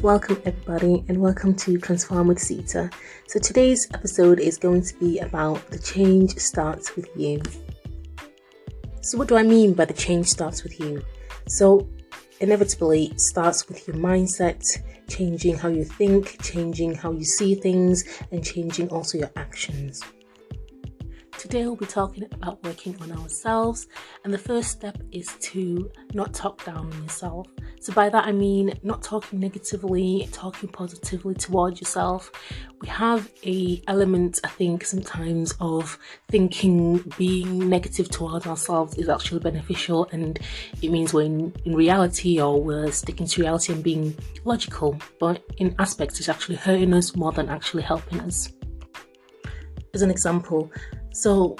Welcome everybody and welcome to Transform with Sitha. So today's episode is going to be about the change starts with you. So what do I mean by the change starts with you? So inevitably it starts with your mindset, changing how you think, changing how you see things, and changing also your actions. Today we'll be talking about working on ourselves, and the first step is to not talk down on yourself. So by that I mean not talking negatively, talking positively towards yourself. We have a element, I think, sometimes of thinking being negative towards ourselves is actually beneficial, and it means we're in reality, or we're sticking to reality and being logical, but in aspects it's actually hurting us more than actually helping us. As an example, so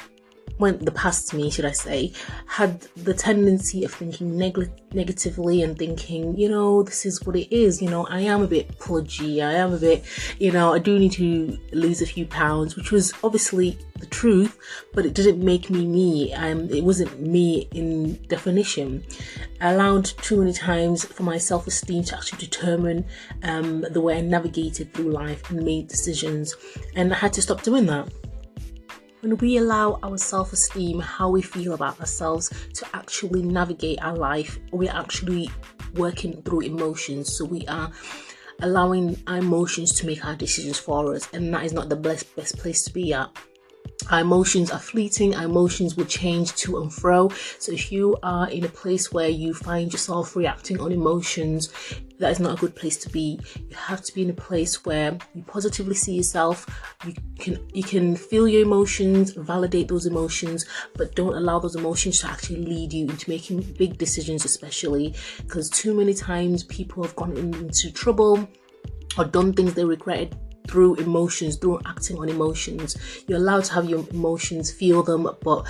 when the past me, should I say, had the tendency of thinking negatively and thinking, this is what it is, I am a bit pudgy, I am a bit, I do need to lose a few pounds, which was obviously the truth, but it didn't make me. It wasn't me in definition. I allowed too many times for my self-esteem to actually determine the way I navigated through life and made decisions, and I had to stop doing that. When we allow our self-esteem, how we feel about ourselves, to actually navigate our life, we're actually working through emotions. So we are allowing our emotions to make our decisions for us, and that is not the best place to be at. Our emotions are fleeting, our emotions will change to and fro. So if you are in a place where you find yourself reacting on emotions, that is not a good place to be. You have to be in a place where you positively see yourself, you can feel your emotions, validate those emotions, but don't allow those emotions to actually lead you into making big decisions, especially because too many times people have gone into trouble or done things they regretted through emotions, through acting on emotions. You're allowed to have your emotions, feel them, but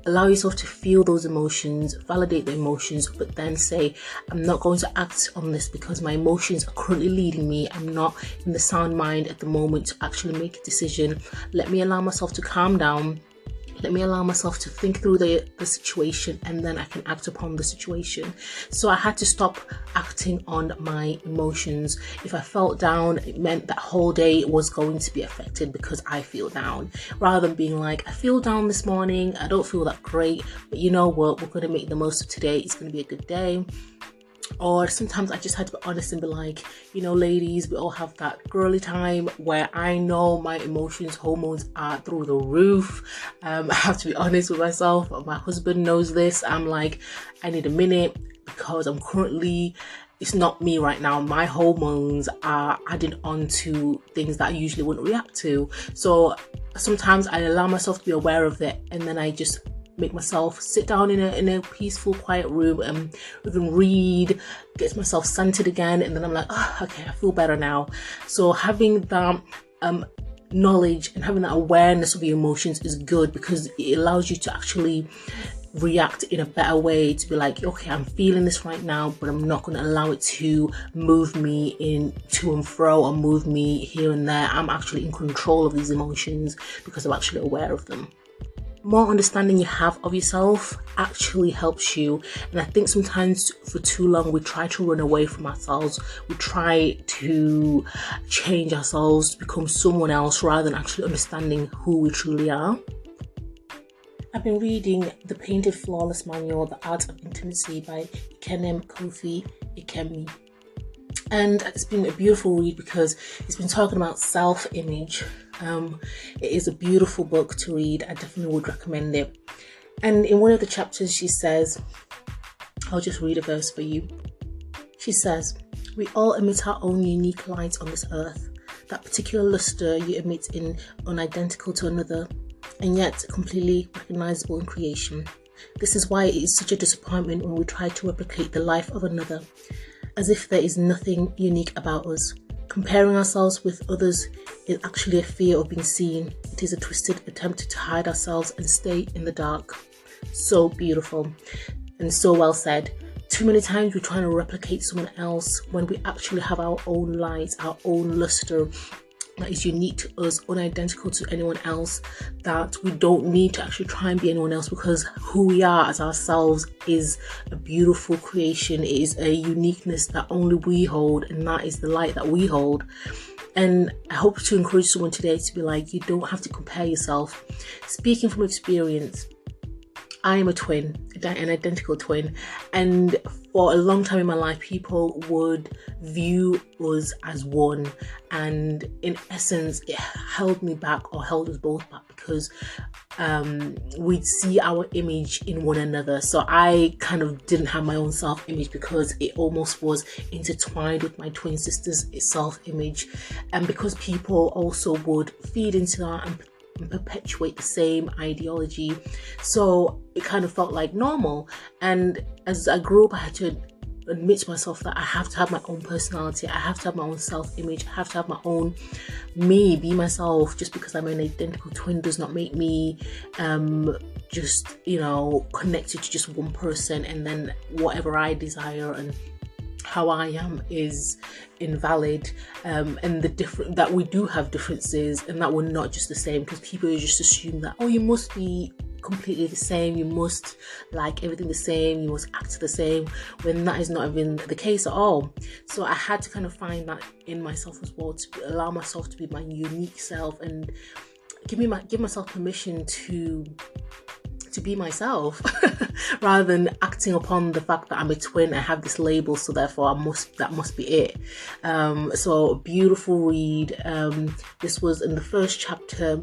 allow yourself to feel those emotions, validate the emotions, but then say, I'm not going to act on this because my emotions are currently leading me. I'm not in the sound mind at the moment to actually make a decision. Let me allow myself to calm down. Let me allow myself to think through the situation, and then I can act upon the situation. So I had to stop acting on my emotions. If I felt down, it meant that whole day was going to be affected because I feel down. Rather than being like, I feel down this morning, I don't feel that great, but you know what, we're going to make the most of today. It's going to be a good day. Or sometimes I just had to be honest and be like, ladies, we all have that girly time where I know my emotions, hormones are through the roof. I have to be honest with myself. My husband knows this. I'm like, I need a minute because it's not me right now. My hormones are adding on to things that I usually wouldn't react to. So sometimes I allow myself to be aware of it, and then I just make myself sit down in a peaceful, quiet room and even read, get myself centered again, and then I'm like, okay, I feel better now. So having that knowledge and having that awareness of your emotions is good, because it allows you to actually react in a better way, to be like, okay, I'm feeling this right now, but I'm not going to allow it to move me in to and fro or move me here and there. I'm actually in control of these emotions because I'm actually aware of them. More understanding you have of yourself actually helps you. And I think sometimes for too long we try to run away from ourselves. We try to change ourselves to become someone else rather than actually understanding who we truly are. I've been reading The Painted Flawless Manual, The Art of Intimacy by Ikenem Kofi Ikemi. And it's been a beautiful read because it's been talking about self-image. It is a beautiful book to read. I definitely would recommend it. And in one of the chapters she says, I'll just read a verse for you. She says, we all emit our own unique light on this earth. That particular luster you emit in unidentical to another, and yet completely recognizable in creation. This is why it is such a disappointment when we try to replicate the life of another, as if there is nothing unique about us. Comparing ourselves with others is actually a fear of being seen. It is a twisted attempt to hide ourselves and stay in the dark. So beautiful and so well said. Too many times we're trying to replicate someone else when we actually have our own light, our own luster, that is unique to us, unidentical to anyone else, that we don't need to actually try and be anyone else, because who we are as ourselves is a beautiful creation. It is a uniqueness that only we hold, and that is the light that we hold. And I hope to encourage someone today to be like, you don't have to compare yourself. Speaking from experience, I am a twin, an identical twin, and for a long time in my life, people would view us as one, and in essence, it held me back, or held us both back, because we'd see our image in one another. So I kind of didn't have my own self-image, because it almost was intertwined with my twin sister's self-image, and because people also would feed into that and perpetuate the same ideology, so it kind of felt like normal. And as I grew up, I had to admit to myself that I have to have my own personality, I have to have my own self-image, I have to have my own me, be myself. Just because I'm an identical twin does not make me just, connected to just one person, and then whatever I desire and how I am is invalid, and that we do have differences, and that we're not just the same, because people just assume that, you must be completely the same, you must like everything the same, you must act the same, when that is not even the case at all. So I had to kind of find that in myself as well, to allow myself to be my unique self, and give myself permission to be myself rather than acting upon the fact that I'm a twin. I have this label, so therefore that must be it. So beautiful read. This was in the first chapter,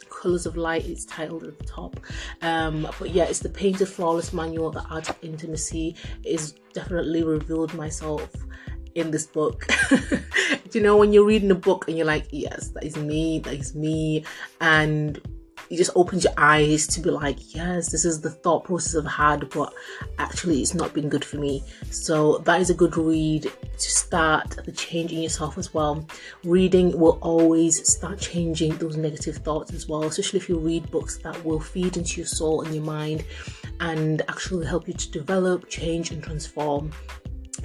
Colours of Light, it's titled at the top. But yeah, it's the Painted Flawless Manual, the Art of Intimacy. It's definitely revealed myself in this book. When you're reading a book and you're like, yes, that is me, and it just opens your eyes to be like, yes, this is the thought process I've had, but actually it's not been good for me. So that is a good read to start the change in yourself as well. Reading will always start changing those negative thoughts as well, especially if you read books that will feed into your soul and your mind and actually help you to develop, change and transform.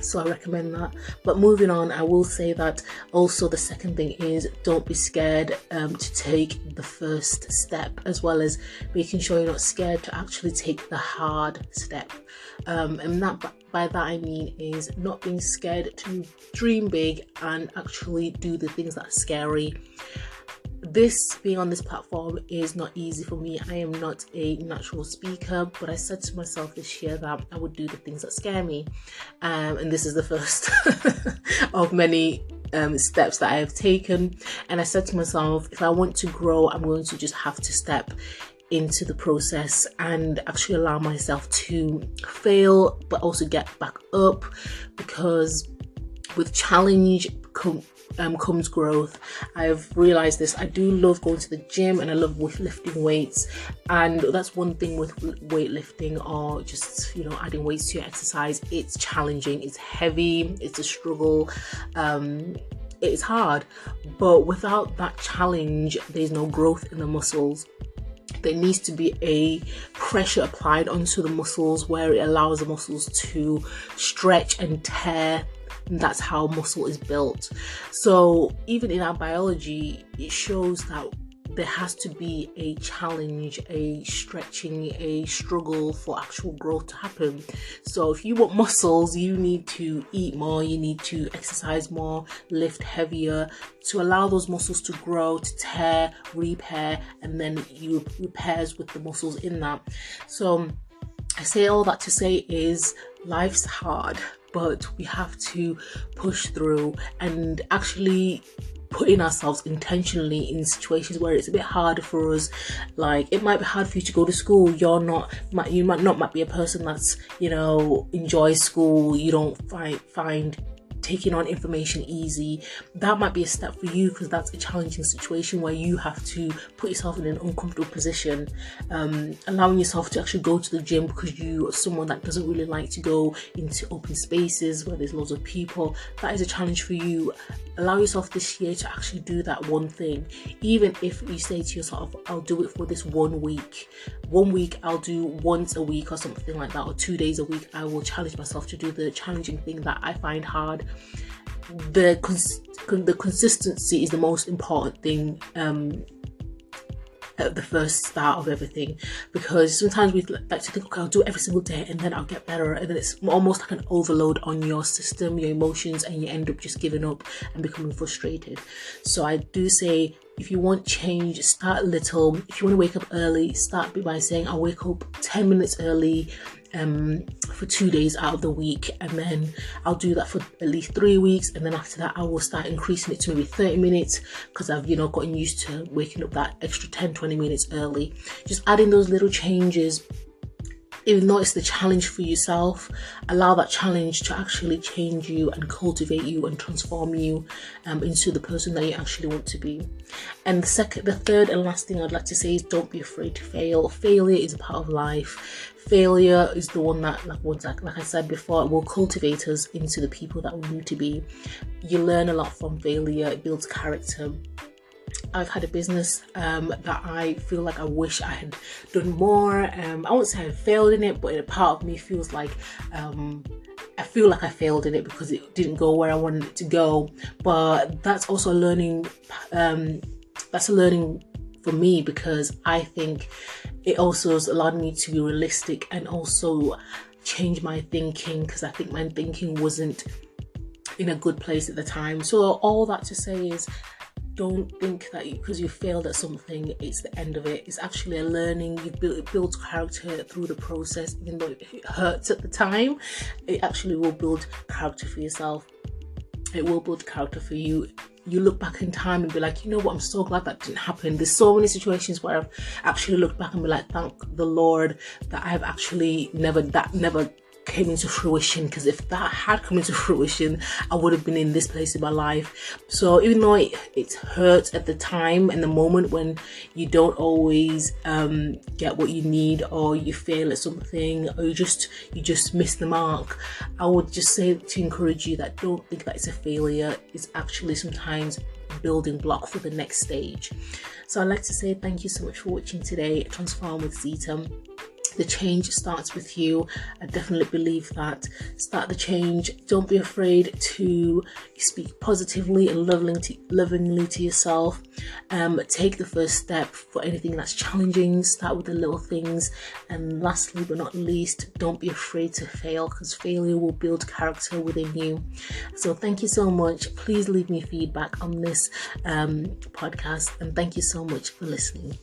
So I recommend that. But moving on, I will say that also the second thing is, don't be scared to take the first step, as well as making sure you're not scared to actually take the hard step. And by that I mean is not being scared to dream big and actually do the things that are scary. This being on this platform is not easy for me. I am not a natural speaker, but I said to myself this year that I would do the things that scare me, and this is the first of many steps that I have taken. And I said to myself, if I want to grow, I'm going to just have to step into the process and actually allow myself to fail, but also get back up, because with challenge comes growth. I've realized this. I do love going to the gym, and I love lifting weights, and that's one thing with weightlifting, or just adding weights to your exercise. It's challenging, it's heavy, it's a struggle, it's hard, but without that challenge there's no growth in the muscles. There needs to be a pressure applied onto the muscles where it allows the muscles to stretch and tear. And that's how muscle is built. So even in our biology, it shows that there has to be a challenge, a stretching, a struggle for actual growth to happen. So if you want muscles, you need to eat more, you need to exercise more, lift heavier, to allow those muscles to grow, to tear, repair, and then you repairs with the muscles in that. So I say all that to say is, life's hard, but we have to push through and actually putting ourselves intentionally in situations where it's a bit harder for us. Like, it might be hard for you to go to school. You might be a person that's enjoys school. You don't find taking on information easy. That might be a step for you, because that's a challenging situation where you have to put yourself in an uncomfortable position. Allowing yourself to actually go to the gym because you are someone that doesn't really like to go into open spaces where there's lots of people. That is a challenge for you. Allow yourself this year to actually do that one thing. Even if you say to yourself, I'll do it for this 1 week. 1 week I'll do once a week or something like that, or 2 days a week. I will challenge myself to do the challenging thing that I find hard. the consistency is the most important thing at the first start of everything, because sometimes we like to think, okay, I'll do it every single day and then I'll get better, and then it's almost like an overload on your system, your emotions, and you end up just giving up and becoming frustrated. So I do say, if you want change, start little. If you want to wake up early, start by saying, I'll wake up 10 minutes early for 2 days out of the week, and then I'll do that for at least 3 weeks, and then after that I will start increasing it to maybe 30 minutes, because I've gotten used to waking up that extra 10-20 minutes early. Just adding those little changes. Even though it's the challenge for yourself, allow that challenge to actually change you and cultivate you and transform you into the person that you actually want to be. And the third and last thing I'd like to say is, don't be afraid to fail. Failure is a part of life. Failure is the one that, like I said before, will cultivate us into the people that we need to be. You learn a lot from failure. It builds character. I've had a business that I feel like I wish I had done more. I won't say I failed in it, but a part of me feels like I feel like I failed in it because it didn't go where I wanted it to go. But that's also a learning. That's a learning for me, because I think it also has allowed me to be realistic and also change my thinking, because I think my thinking wasn't in a good place at the time. So all that to say is, don't think that because you failed at something, it's the end of it. It's actually a learning. It builds character through the process. Even though it hurts at the time, it actually will build character for yourself. It will build character for you. You look back in time and be like, you know what, I'm so glad that didn't happen. There's so many situations where I've actually looked back and be like, thank the Lord that I've actually never came into fruition, because if that had come into fruition, I would have been in this place in my life. So even though it hurts at the time and the moment when you don't always get what you need, or you fail at something, or you just miss the mark, I would just say to encourage you that don't think that it's a failure. It's actually sometimes a building block for the next stage. So I'd like to say thank you so much for watching today. Transform with Sitha. The change starts with you. I definitely believe that. Start the change. Don't be afraid to speak positively and lovingly to yourself. Take the first step for anything that's challenging. Start with the little things. And lastly but not least, don't be afraid to fail, because failure will build character within you. So thank you so much. Please leave me feedback on this podcast, and thank you so much for listening.